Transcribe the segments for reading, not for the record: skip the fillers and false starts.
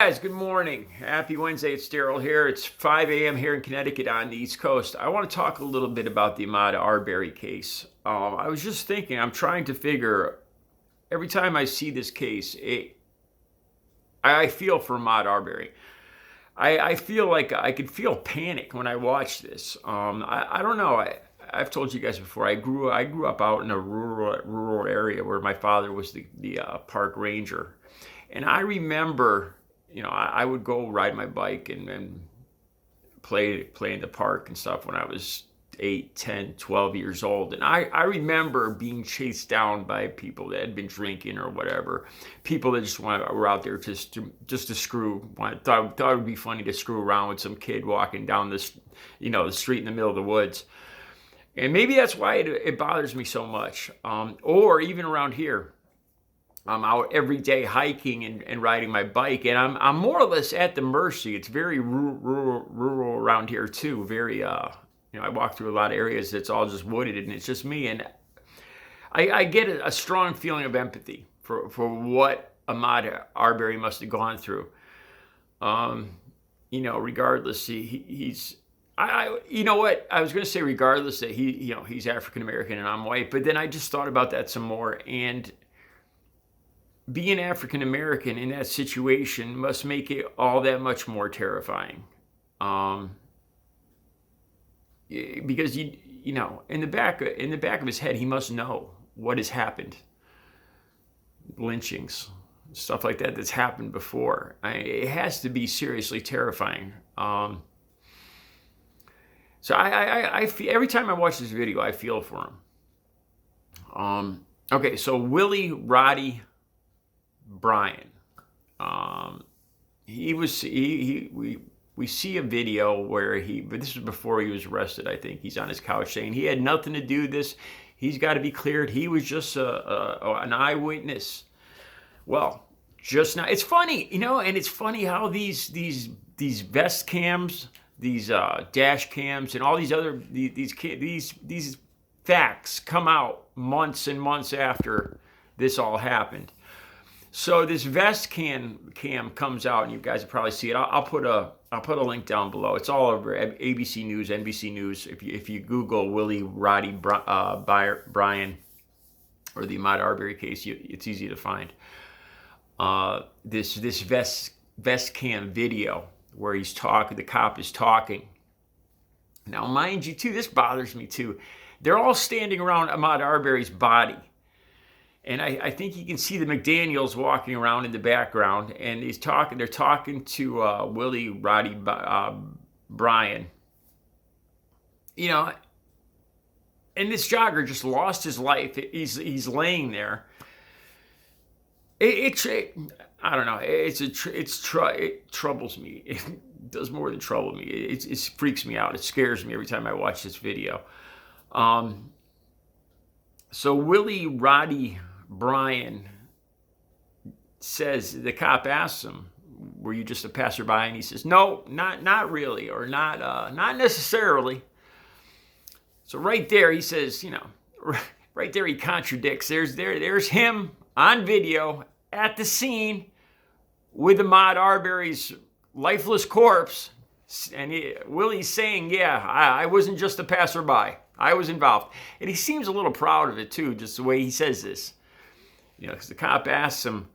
Guys, good morning. Happy Wednesday. It's Daryl here. It's 5 a.m. here in Connecticut on the East Coast. I want to talk a little bit about the Ahmaud Arbery case. I was just thinking, I'm trying to figure, every time I see this case, I feel for Ahmaud Arbery. I feel like I could feel panic when I watch this. I don't know. I've told you guys before, I grew up out in a rural area where my father was the park ranger. And I remember, I would go ride my bike and play in the park and stuff when I was 8, 10, 12 years old. And I remember being chased down by people that had been drinking or whatever. People that just were out there just to screw. Thought it would be funny to screw around with some kid walking down the street in the middle of the woods. And maybe that's why it bothers me so much. Or even around here. I'm out every day hiking and riding my bike, and I'm more or less at the mercy. It's very rural around here too. Very, I walk through a lot of areas that's all just wooded, and it's just me. And I get a strong feeling of empathy for what Ahmaud Arbery must have gone through. Regardless, he's. You know what? I was going to say regardless that he's African American and I'm white, but then I just thought about that some more and. Being African American in that situation must make it all that much more terrifying, because in the back of his head, he must know what has happened, lynchings, stuff like that that's happened before. It has to be seriously terrifying. So I feel, every time I watch this video, I feel for him. Okay, so Willie, Roddie, Bryan. We see a video where but this was before he was arrested, I think. He's on his couch saying he had nothing to do with this. He's got to be cleared. He was just an eyewitness. Well, just now, it's funny, and it's funny how these vest cams, these dash cams, and all these other these facts come out months and months after this all happened. So this vest cam comes out, and you guys will probably see it. I'll put a link down below. It's all over ABC News, NBC News. If you Google Willie, Roddie, Bryan, or the Ahmaud Arbery case, it's easy to find. This vest cam video where he's talking. The cop is talking. Now, mind you, too, this bothers me too. They're all standing around Ahmaud Arbery's body. And I think you can see the McDaniels walking around in the background, and they're talking to Willie, Roddie, Bryan. And this jogger just lost his life. He's laying there. I don't know. It troubles me. It does more than trouble me. It freaks me out. It scares me every time I watch this video. So Willie, Roddie, Bryan says, the cop asks him, "Were you just a passerby?" And he says, "No, not really, or not necessarily." So right there, he says, right there he contradicts. There's him on video at the scene with Ahmaud Arbery's lifeless corpse, and Willie's saying, "Yeah, I wasn't just a passerby. I was involved." And he seems a little proud of it too, just the way he says this. Because the cop asks him,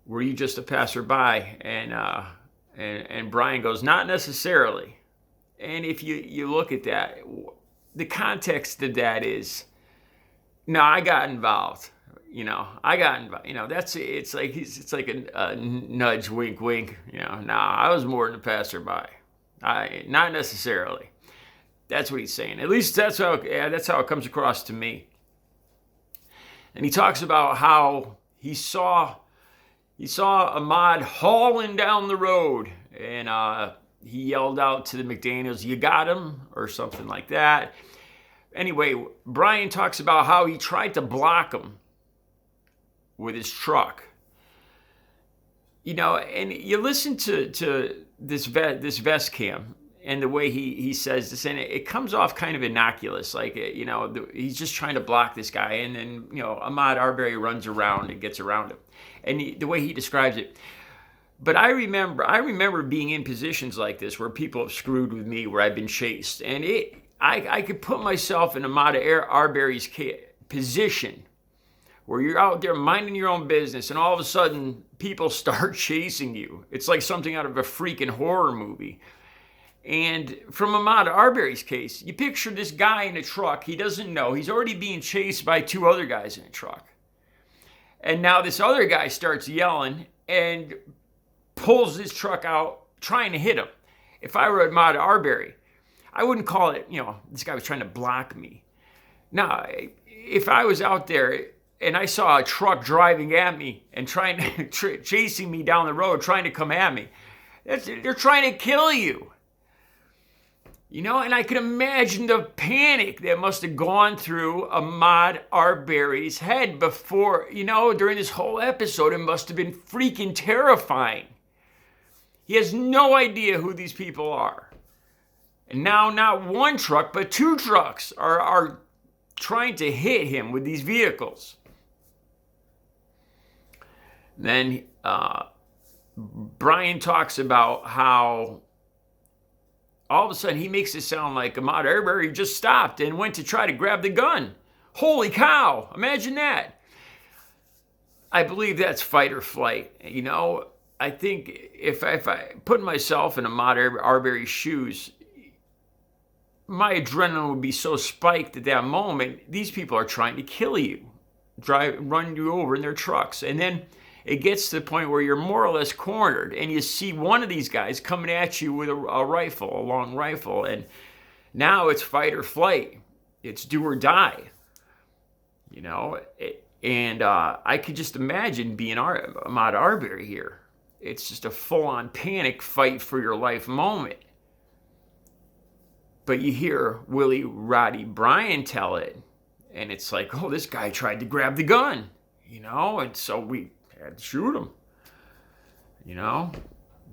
"Were you just a passerby?" And Bryan goes, "Not necessarily." And if you look at that, the context of that is, no, I got involved. I got involved. It's like a nudge, wink, wink. I was more than a passerby. Not necessarily. That's what he's saying. At least that's how it comes across to me. And he talks about how he saw Ahmaud hauling down the road, and he yelled out to the McDaniels, "You got him," or something like that. Anyway, Bryan talks about how he tried to block him with his truck. And you listen to this vest cam, and the way he says this, and it comes off kind of innocuous, like, he's just trying to block this guy, and then, Ahmaud Arbery runs around and gets around him. And the way he describes it, But I remember being in positions like this where people have screwed with me, where I've been chased, and I could put myself in Ahmaud Arbery's position, where you're out there minding your own business, and all of a sudden people start chasing you. It's like something out of a freaking horror movie. And from Ahmaud Arbery's case, you picture this guy in a truck. He doesn't know. He's already being chased by two other guys in a truck. And now this other guy starts yelling and pulls his truck out, trying to hit him. If I were Ahmaud Arbery, I wouldn't call it, this guy was trying to block me. Now, if I was out there and I saw a truck driving at me and trying to chasing me down the road, trying to come at me, they're trying to kill you. And I can imagine the panic that must have gone through Ahmaud Arbery's head before, during this whole episode. It must have been freaking terrifying. He has no idea who these people are. And now not one truck, but two trucks are trying to hit him with these vehicles. Then Bryan talks about how all of a sudden he makes it sound like Ahmaud Arbery just stopped and went to try to grab the gun. Holy cow, imagine that. I believe that's fight or flight. I think if I put myself in Ahmaud Arbery's shoes, my adrenaline would be so spiked at that moment. These people are trying to kill you, run you over in their trucks. And then it gets to the point where you're more or less cornered, and you see one of these guys coming at you with a rifle, a long rifle, and now it's fight or flight. It's do or die. And I could just imagine being Ahmaud Arbery here. It's just a full-on panic fight for your life moment. But you hear Willie, Roddie, Bryan tell it, and it's like, oh, this guy tried to grab the gun, and so we had to shoot him.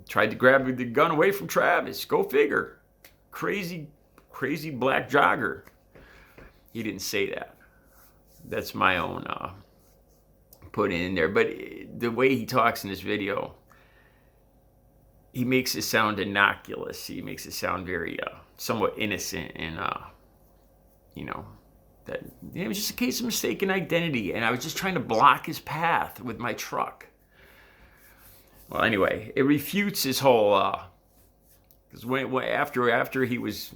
Tried to grab the gun away from Travis. Go figure. Crazy black jogger. He didn't say that. That's my own putting in there. But the way he talks in this video, he makes it sound innocuous. He makes it sound very somewhat innocent, and that it was just a case of mistaken identity, and I was just trying to block his path with my truck. Well, anyway, it refutes his whole because after he was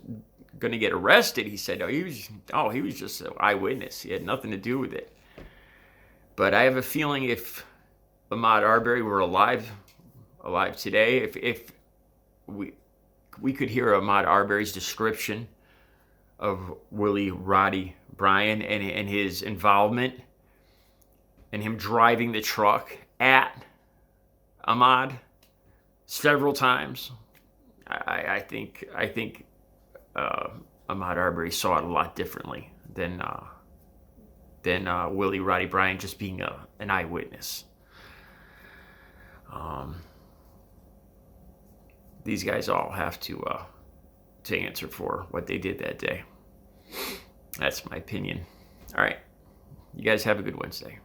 going to get arrested, he said, he was just an eyewitness. He had nothing to do with it. But I have a feeling if Ahmaud Arbery were alive today, if we could hear Ahmaud Arbery's description of Willie, Roddie, Bryan, and his involvement, and him driving the truck at Ahmaud several times. I think Ahmaud Arbery saw it a lot differently than Willie, Roddie, Bryan just being an eyewitness. These guys all have to answer for what they did that day. That's my opinion. All right. You guys have a good Wednesday.